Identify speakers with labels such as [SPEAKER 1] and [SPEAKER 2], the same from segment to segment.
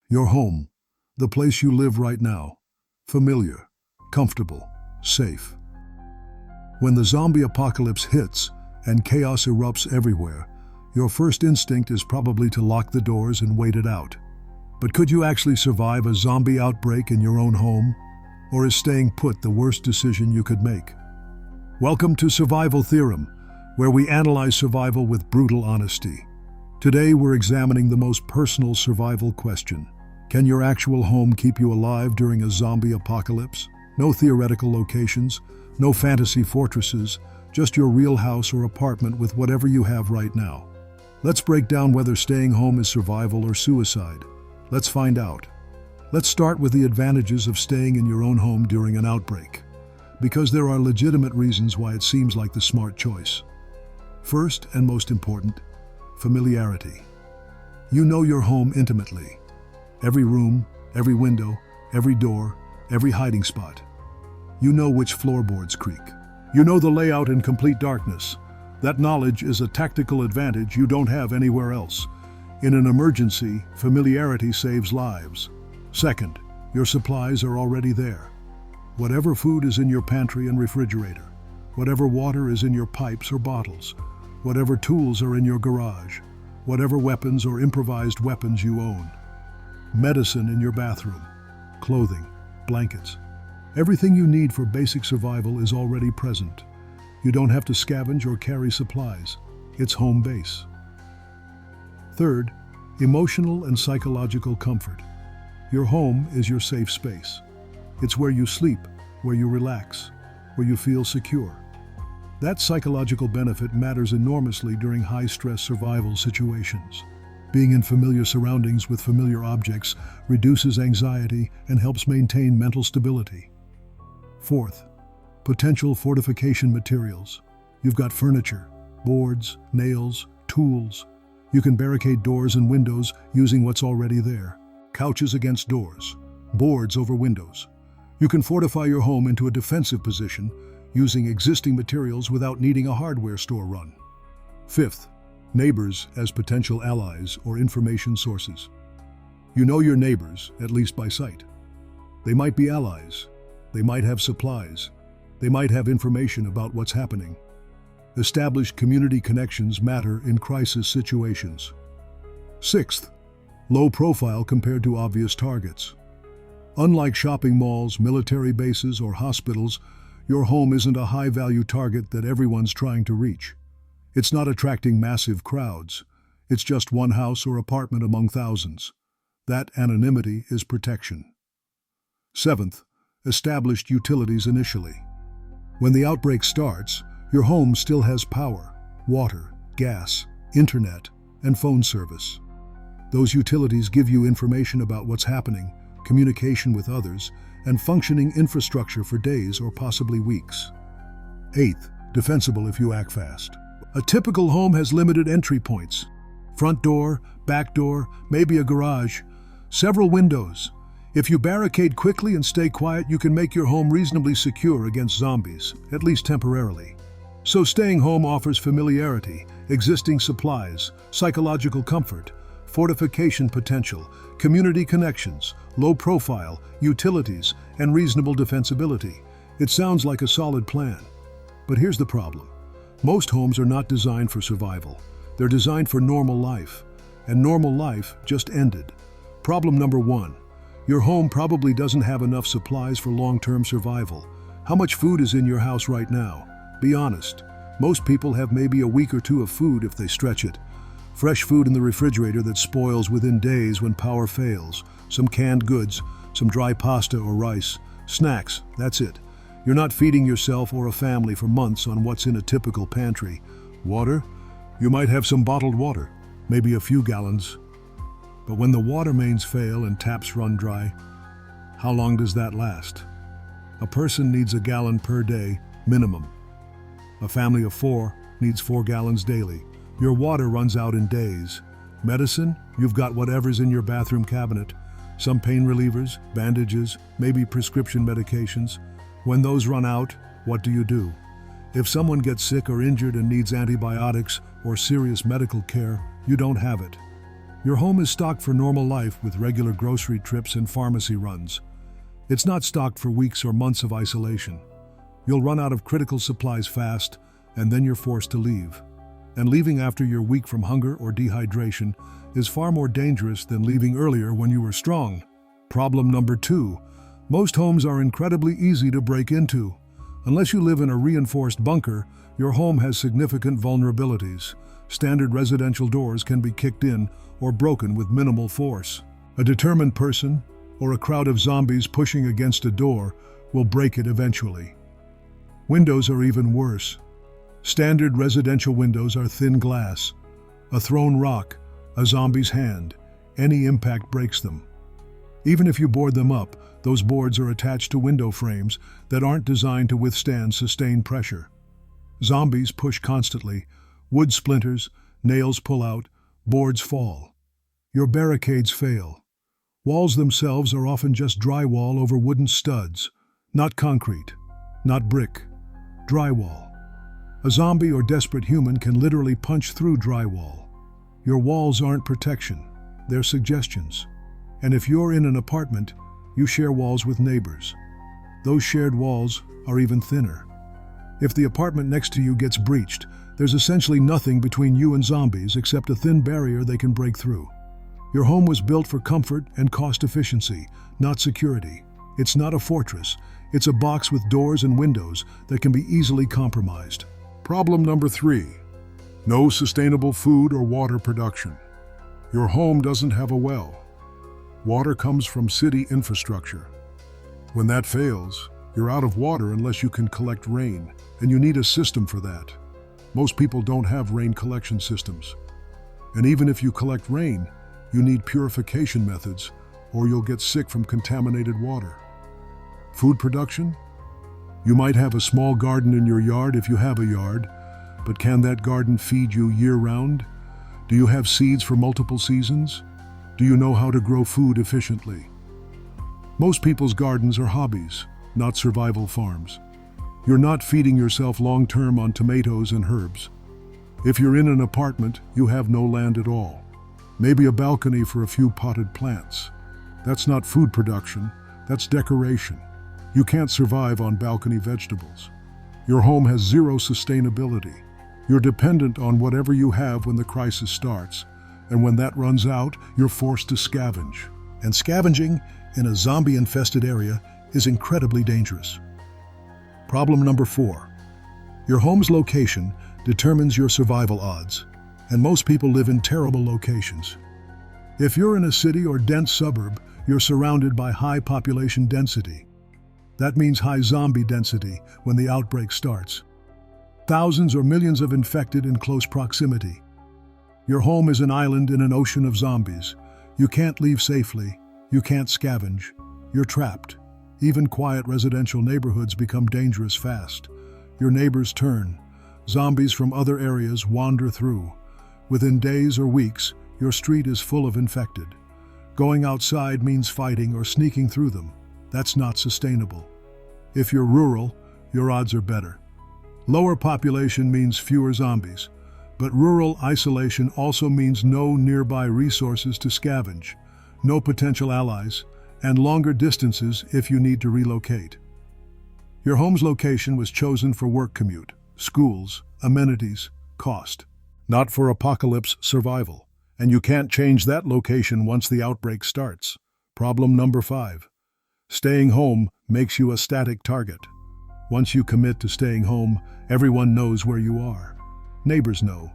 [SPEAKER 1] Your home, the place you live right now. Familiar, comfortable, safe. When the zombie apocalypse hits and chaos erupts everywhere, your first instinct is probably to lock the doors and wait it out. But could you actually survive a zombie outbreak in your own home? Or is staying put the worst decision you could make? Welcome to Survival Theorem, where we analyze survival with brutal honesty. Today we're examining the most personal survival question. Can your actual home keep you alive during a zombie apocalypse? No theoretical locations, no fantasy fortresses, just your real house or apartment with whatever you have right now. Let's break down whether staying home is survival or suicide. Let's find out. Let's start with the advantages of staying in your own home during an outbreak, because there are legitimate reasons why it seems like the smart choice. First and most important, familiarity. You know your home intimately. Every room, every window, every door, every hiding spot. You know which floorboards creak. You know the layout in complete darkness. That knowledge is a tactical advantage you don't have anywhere else. In an emergency, familiarity saves lives. Second, your supplies are already there. Whatever food is in your pantry and refrigerator, whatever water is in your pipes or bottles, whatever tools are in your garage, whatever weapons or improvised weapons you own, medicine in your bathroom, clothing, blankets. Everything you need for basic survival is already present. You don't have to scavenge or carry supplies. It's home base. Third, emotional and psychological comfort. Your home is your safe space. It's where you sleep, where you relax, where you feel secure. That psychological benefit matters enormously during high-stress survival situations. Being in familiar surroundings with familiar objects reduces anxiety and helps maintain mental stability. Fourth, potential fortification materials. You've got furniture, boards, nails, tools. You can barricade doors and windows using what's already there. Couches against doors, boards over windows. You can fortify your home into a defensive position using existing materials without needing a hardware store run. Fifth, neighbors as potential allies or information sources. You know your neighbors, at least by sight. They might be allies. They might have supplies. They might have information about what's happening. Established community connections matter in crisis situations. Sixth, low profile compared to obvious targets. Unlike shopping malls, military bases, or hospitals, your home isn't a high-value target that everyone's trying to reach. It's not attracting massive crowds. It's just one house or apartment among thousands. That anonymity is protection. Seventh, established utilities initially. When the outbreak starts, your home still has power, water, gas, internet, and phone service. Those utilities give you information about what's happening, communication with others, and functioning infrastructure for days or possibly weeks. Eighth, defensible if you act fast. A typical home has limited entry points. Front door, back door, maybe a garage, several windows. If you barricade quickly and stay quiet, you can make your home reasonably secure against zombies, at least temporarily. So staying home offers familiarity, existing supplies, psychological comfort, fortification potential, community connections, low profile, utilities, and reasonable defensibility. It sounds like a solid plan. But here's the problem. Most homes are not designed for survival. They're designed for normal life. And normal life just ended. Problem number one. Your home probably doesn't have enough supplies for long-term survival. How much food is in your house right now? Be honest. Most people have maybe a week or two of food if they stretch it. Fresh food in the refrigerator that spoils within days when power fails. Some canned goods, some dry pasta or rice. Snacks, that's it. You're not feeding yourself or a family for months on what's in a typical pantry. Water? You might have some bottled water, maybe a few gallons. But when the water mains fail and taps run dry, how long does that last? A person needs a gallon per day, minimum. A family of 4 needs 4 gallons daily. Your water runs out in days. Medicine? You've got whatever's in your bathroom cabinet. Some pain relievers, bandages, maybe prescription medications. When those run out, what do? If someone gets sick or injured and needs antibiotics or serious medical care, you don't have it. Your home is stocked for normal life with regular grocery trips and pharmacy runs. It's not stocked for weeks or months of isolation. You'll run out of critical supplies fast, and then you're forced to leave. And leaving after you're weak from hunger or dehydration is far more dangerous than leaving earlier when you were strong. Problem number 2. Most homes are incredibly easy to break into. Unless you live in a reinforced bunker, your home has significant vulnerabilities. Standard residential doors can be kicked in or broken with minimal force. A determined person or a crowd of zombies pushing against a door will break it eventually. Windows are even worse. Standard residential windows are thin glass. A thrown rock, a zombie's hand, any impact breaks them. Even if you board them up, those boards are attached to window frames that aren't designed to withstand sustained pressure. Zombies push constantly. Wood splinters, nails pull out, boards fall. Your barricades fail. Walls themselves are often just drywall over wooden studs, not concrete, not brick, drywall. A zombie or desperate human can literally punch through drywall. Your walls aren't protection, they're suggestions. And if you're in an apartment, you share walls with neighbors. Those shared walls are even thinner. If the apartment next to you gets breached, there's essentially nothing between you and zombies except a thin barrier they can break through. Your home was built for comfort and cost efficiency, not security. It's not a fortress. It's a box with doors and windows that can be easily compromised.
[SPEAKER 2] Problem number 3. No sustainable food or water production. Your home doesn't have a well. Water comes from city infrastructure. When that fails, you're out of water unless you can collect rain, and you need a system for that. Most people don't have rain collection systems. And even if you collect rain, you need purification methods, or you'll get sick from contaminated water. Food production? You might have a small garden in your yard if you have a yard, but can that garden feed you year-round? Do you have seeds for multiple seasons? Do you know how to grow food efficiently? Most people's gardens are hobbies, not survival farms. You're not feeding yourself long-term on tomatoes and herbs. If you're in an apartment, you have no land at all. Maybe a balcony for a few potted plants. That's not food production, that's decoration. You can't survive on balcony vegetables. Your home has zero sustainability. You're dependent on whatever you have when the crisis starts, and when that runs out, you're forced to scavenge.
[SPEAKER 1] And scavenging in a zombie-infested area is incredibly dangerous. Problem number 4. Your home's location determines your survival odds, and most people live in terrible locations. If you're in a city or dense suburb, you're surrounded by high population density. That means high zombie density when the outbreak starts. Thousands or millions of infected in close proximity. Your home is an island in an ocean of zombies. You can't leave safely. You can't scavenge. You're trapped. Even quiet residential neighborhoods become dangerous fast. Your neighbors turn. Zombies from other areas wander through. Within days or weeks, your street is full of infected. Going outside means fighting or sneaking through them. That's not sustainable. If you're rural, your odds are better. Lower population means fewer zombies, but rural isolation also means no nearby resources to scavenge, no potential allies, and longer distances if you need to relocate. Your home's location was chosen for work commute, schools, amenities, cost, not for apocalypse survival, and you can't change that location once the outbreak starts. Problem number 5. Staying home makes you a static target. Once you commit to staying home, everyone knows where you are. Neighbors know.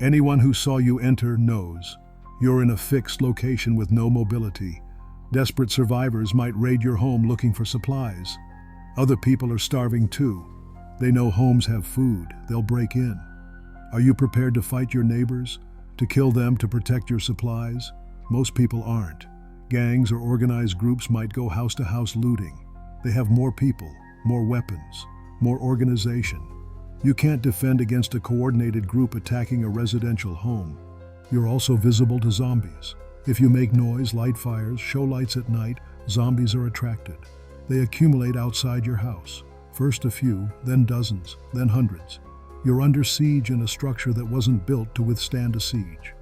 [SPEAKER 1] Anyone who saw you enter knows. You're in a fixed location with no mobility. Desperate survivors might raid your home looking for supplies. Other people are starving too. They know homes have food. They'll break in. Are you prepared to fight your neighbors? To kill them to protect your supplies? Most people aren't. Gangs or organized groups might go house to house looting. They have more people, more weapons, more organization. You can't defend against a coordinated group attacking a residential home. You're also visible to zombies. If you make noise, light fires, show lights at night, zombies are attracted. They accumulate outside your house. First a few, then dozens, then hundreds. You're under siege in a structure that wasn't built to withstand a siege.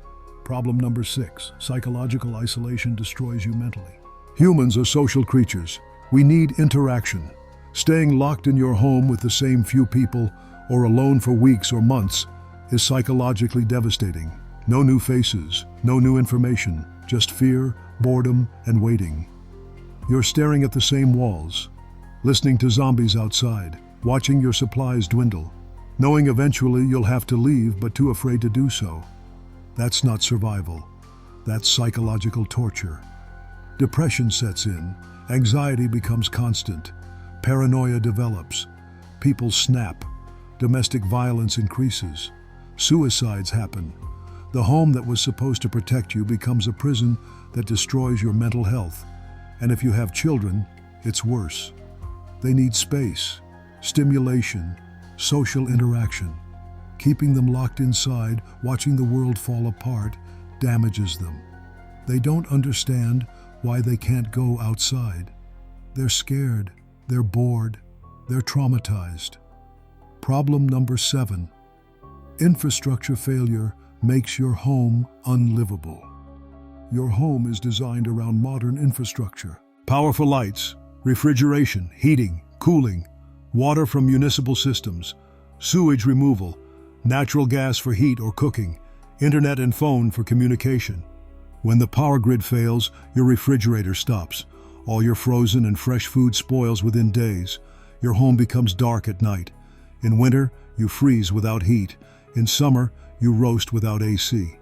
[SPEAKER 1] Problem number 6. Psychological isolation destroys you mentally. Humans are social creatures. We need interaction. Staying locked in your home with the same few people or alone for weeks or months is psychologically devastating. No new faces, no new information, just fear, boredom, and waiting. You're staring at the same walls, listening to zombies outside, watching your supplies dwindle, knowing eventually you'll have to leave but too afraid to do so. That's not survival. That's psychological torture. Depression sets in, anxiety becomes constant, paranoia develops, people snap, domestic violence increases, suicides happen. The home that was supposed to protect you becomes a prison that destroys your mental health. And if you have children, it's worse. They need space, stimulation, social interaction. Keeping them locked inside, watching the world fall apart, damages them. They don't understand why they can't go outside. They're scared, they're bored, they're traumatized. Problem number 7. Infrastructure failure makes your home unlivable. Your home is designed around modern infrastructure. Powerful lights, refrigeration, heating, cooling, water from municipal systems, sewage removal, natural gas for heat or cooking, internet and phone for communication. When the power grid fails, your refrigerator stops. All your frozen and fresh food spoils within days. Your home becomes dark at night. In winter, you freeze without heat. In summer, you roast without AC.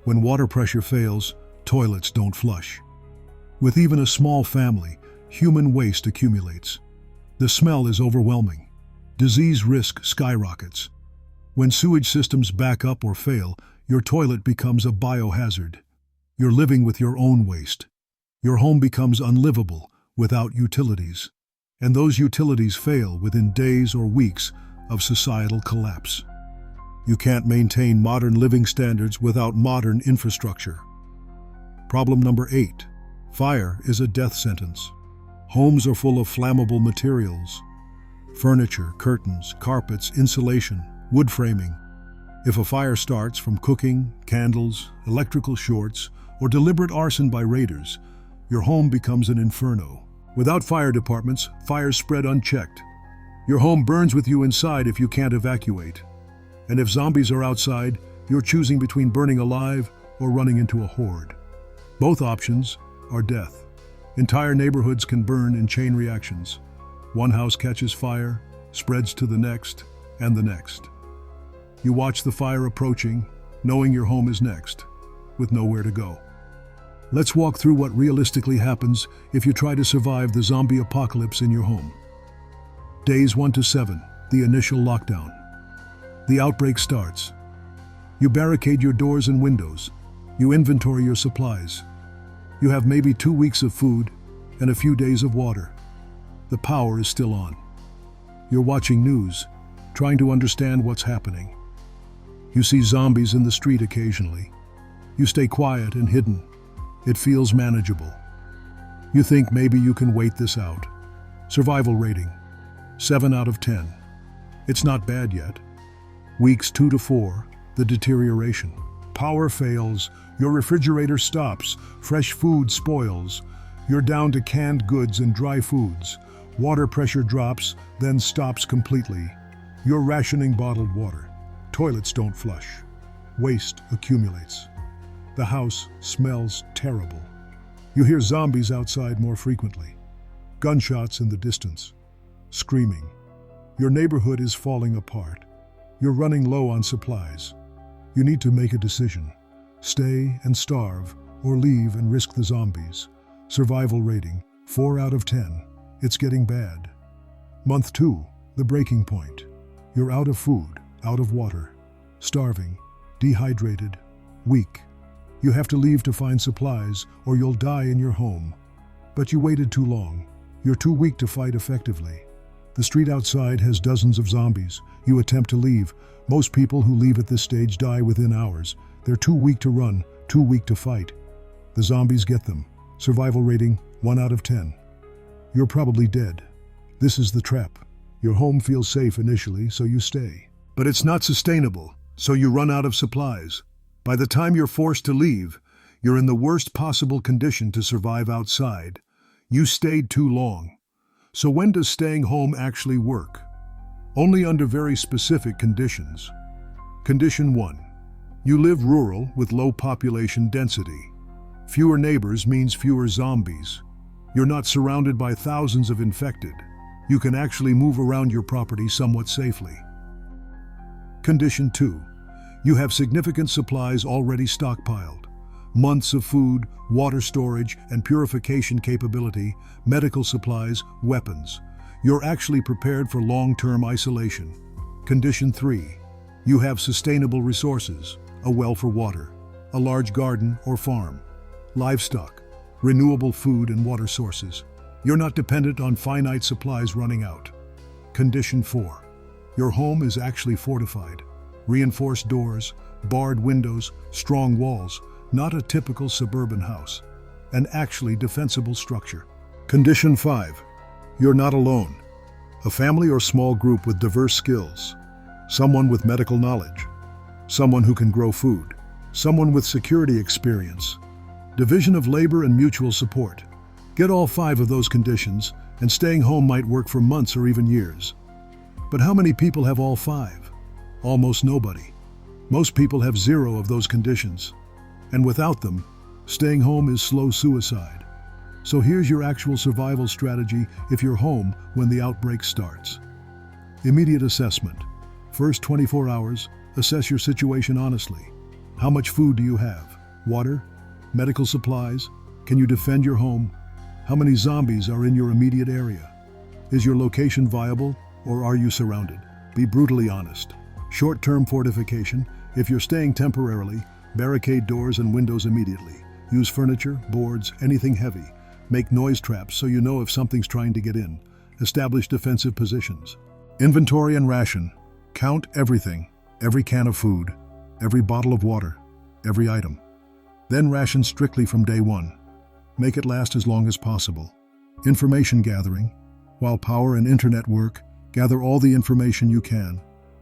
[SPEAKER 1] When water pressure fails, toilets don't flush. With even a small family, human waste accumulates. The smell is overwhelming. Disease risk skyrockets. When sewage systems back up or fail, your toilet becomes a biohazard. You're living with your own waste. Your home becomes unlivable without utilities. And those utilities fail within days or weeks of societal collapse. You can't maintain modern living standards without modern infrastructure. Problem number 8. Fire is a death sentence. Homes are full of flammable materials. Furniture, curtains, carpets, insulation, wood framing. If a fire starts from cooking, candles, electrical shorts, or deliberate arson by raiders, your home becomes an inferno. Without fire departments, fires spread unchecked. Your home burns with you inside if you can't evacuate. And if zombies are outside, you're choosing between burning alive or running into a horde. Both options are death. Entire neighborhoods can burn in chain reactions. One house catches fire, spreads to the next, and the next. You watch the fire approaching, knowing your home is next, with nowhere to go. Let's walk through what realistically happens if you try to survive the zombie apocalypse in your home. Days 1 to 7, the initial lockdown. The outbreak starts. You barricade your doors and windows. You inventory your supplies. You have maybe 2 weeks of food and a few days of water. The power is still on. You're watching news, trying to understand what's happening. You see zombies in the street occasionally. You stay quiet and hidden. It feels manageable. You think maybe you can wait this out. Survival rating, 7 out of 10. It's not bad yet. Weeks 2 to 4, the deterioration. Power fails, your refrigerator stops, fresh food spoils. You're down to canned goods and dry foods. Water pressure drops, then stops completely. You're rationing bottled water. Toilets don't flush. Waste accumulates. The house smells terrible. You hear zombies outside more frequently. Gunshots in the distance. Screaming. Your neighborhood is falling apart. You're running low on supplies. You need to make a decision. Stay and starve, or leave and risk the zombies. Survival rating, 4 out of 10. It's getting bad. Month 2, the breaking point. You're out of food, out of water. Starving, dehydrated, weak. You have to leave to find supplies, or you'll die in your home. But you waited too long. You're too weak to fight effectively. The street outside has dozens of zombies. You attempt to leave. Most people who leave at this stage die within hours. They're too weak to run, too weak to fight. The zombies get them. Survival rating, 1 out of 10. You're probably dead. This is the trap. Your home feels safe initially, so you stay. But it's not sustainable, so you run out of supplies. By the time you're forced to leave, you're in the worst possible condition to survive outside. You stayed too long. So when does staying home actually work? Only under very specific conditions. Condition 1. You live rural with low population density. Fewer neighbors means fewer zombies. You're not surrounded by thousands of infected. You can actually move around your property somewhat safely. Condition 2. You have significant supplies already stockpiled. Months of food, water storage, and purification capability, medical supplies, weapons. You're actually prepared for long-term isolation. Condition 3. You have sustainable resources, a well for water, a large garden or farm, livestock, renewable food and water sources. You're not dependent on finite supplies running out. Condition 4. Your home is actually fortified. Reinforced doors, barred windows, strong walls, not a typical suburban house. An actually defensible structure. Condition 5. You're not alone. A family or small group with diverse skills. Someone with medical knowledge. Someone who can grow food. Someone with security experience. Division of labor and mutual support. Get all 5 of those conditions, and staying home might work for months or even years. But how many people have all 5? Almost nobody. Most people have 0 of those conditions. And without them, staying home is slow suicide. So here's your actual survival strategy if you're home when the outbreak starts. Immediate assessment. First 24 hours, assess your situation honestly. How much food do you have? Water? Medical supplies? Can you defend your home? How many zombies are in your immediate area? Is your location viable, or are you surrounded? Be brutally honest. Short-term fortification. If you're staying temporarily, barricade doors and windows immediately. Use furniture, boards, anything heavy. Make noise traps so you know if something's trying to get in. Establish defensive positions. Inventory and ration. Count everything. Every can of food, every bottle of water, every item. Then ration strictly from day 1. Make it last as long as possible. Information gathering. While power and internet work, gather all the information you can.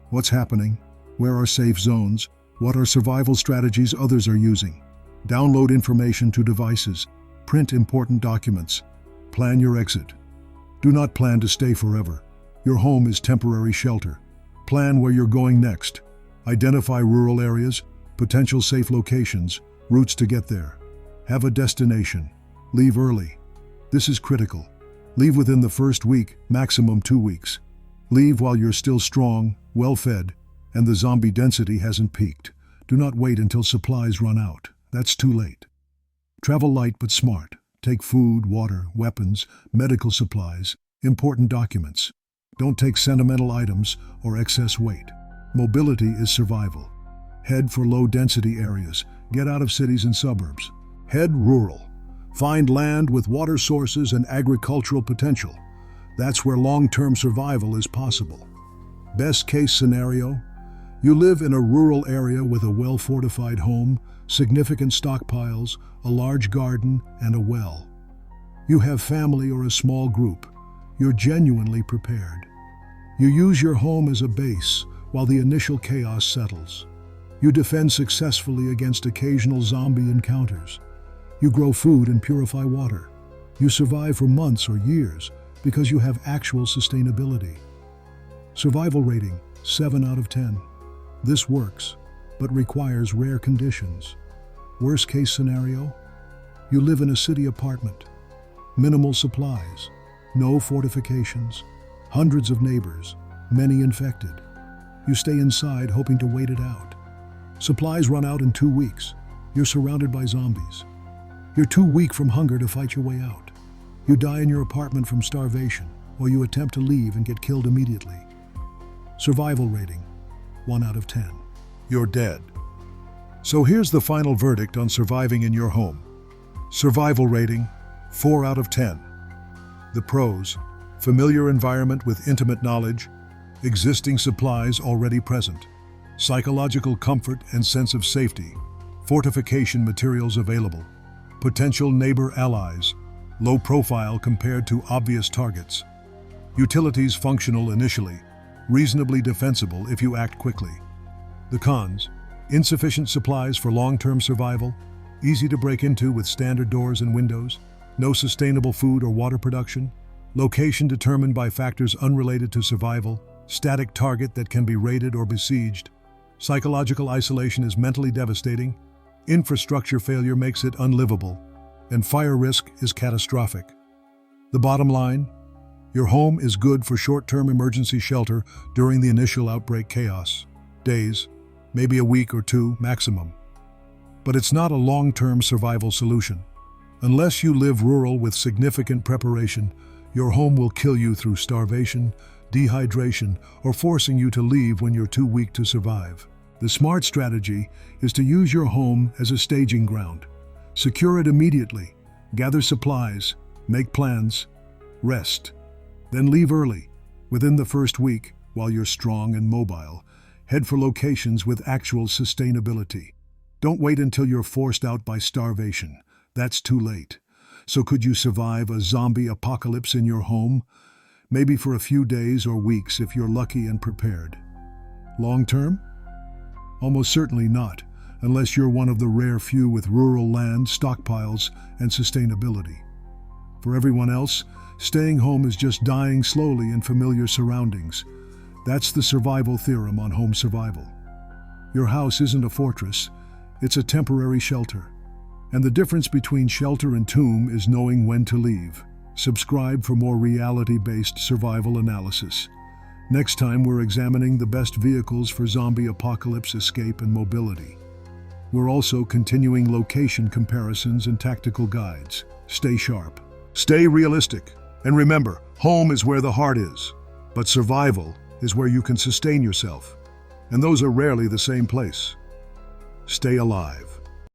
[SPEAKER 1] What's happening? Where are safe zones? What are survival strategies others are using? Download information to devices. Print important documents. Plan your exit. Do not plan to stay forever. Your home is temporary shelter. Plan where you're going next. Identify rural areas, potential safe locations, routes to get there. Have a destination. Leave early. This is critical. Leave within the first week, maximum 2 weeks. Leave while you're still strong, well-fed, and the zombie density hasn't peaked. Do not wait until supplies run out. That's too late. Travel light but smart. Take food, water, weapons, medical supplies, important documents. Don't take sentimental items or excess weight. Mobility is survival. Head for low-density areas. Get out of cities and suburbs. Head rural. Find land with water sources and agricultural potential. That's where long-term survival is possible. Best case scenario, you live in a rural area with a well-fortified home, significant stockpiles, a large garden, and a well. You have family or a small group. You're genuinely prepared. You use your home as a base while the initial chaos settles. You defend successfully against occasional zombie encounters. You grow food and purify water. You survive for months or years because you have actual sustainability. Survival rating, 7 out of 10. This works, but requires rare conditions. Worst case scenario, you live in a city apartment. Minimal supplies, no fortifications, hundreds of neighbors, many infected. You stay inside hoping to wait it out. Supplies run out in 2 weeks. You're surrounded by zombies. You're too weak from hunger to fight your way out. You die in your apartment from starvation, or you attempt to leave and get killed immediately. Survival rating, 1 out of 10. You're dead. So here's the final verdict on surviving in your home. Survival rating, 4 out of 10. The pros: familiar environment with intimate knowledge, existing supplies already present, psychological comfort and sense of safety, fortification materials available, potential neighbor allies, low profile compared to obvious targets, utilities functional initially, reasonably defensible if you act quickly. The cons: Insufficient supplies for long-term survival, easy to break into with standard doors and windows, no sustainable food or water production, location determined by factors unrelated to survival, static target that can be raided or besieged. Psychological isolation is mentally devastating, infrastructure failure makes it unlivable, and fire risk is catastrophic. The bottom line? Your home is good for short-term emergency shelter during the initial outbreak chaos. Days, maybe a week or two maximum. But it's not a long-term survival solution. Unless you live rural with significant preparation, your home will kill you through starvation, dehydration, or forcing you to leave when you're too weak to survive. The smart strategy is to use your home as a staging ground. Secure it immediately, gather supplies, make plans, rest. Then leave early. Within the first week, while you're strong and mobile, head for locations with actual sustainability. Don't wait until you're forced out by starvation. That's too late. So could you survive a zombie apocalypse in your home? Maybe for a few days or weeks if you're lucky and prepared. Long term? Almost certainly not, unless you're one of the rare few with rural land, stockpiles, and sustainability. For everyone else, staying home is just dying slowly in familiar surroundings. That's the survival theorem on home survival. Your house isn't a fortress, it's a temporary shelter. And the difference between shelter and tomb is knowing when to leave. Subscribe for more reality-based survival analysis. Next time, we're examining the best vehicles for zombie apocalypse escape and mobility. We're also continuing location comparisons and tactical guides. Stay sharp. Stay realistic. And remember, home is where the heart is. But survival is where you can sustain yourself. And those are rarely the same place. Stay alive.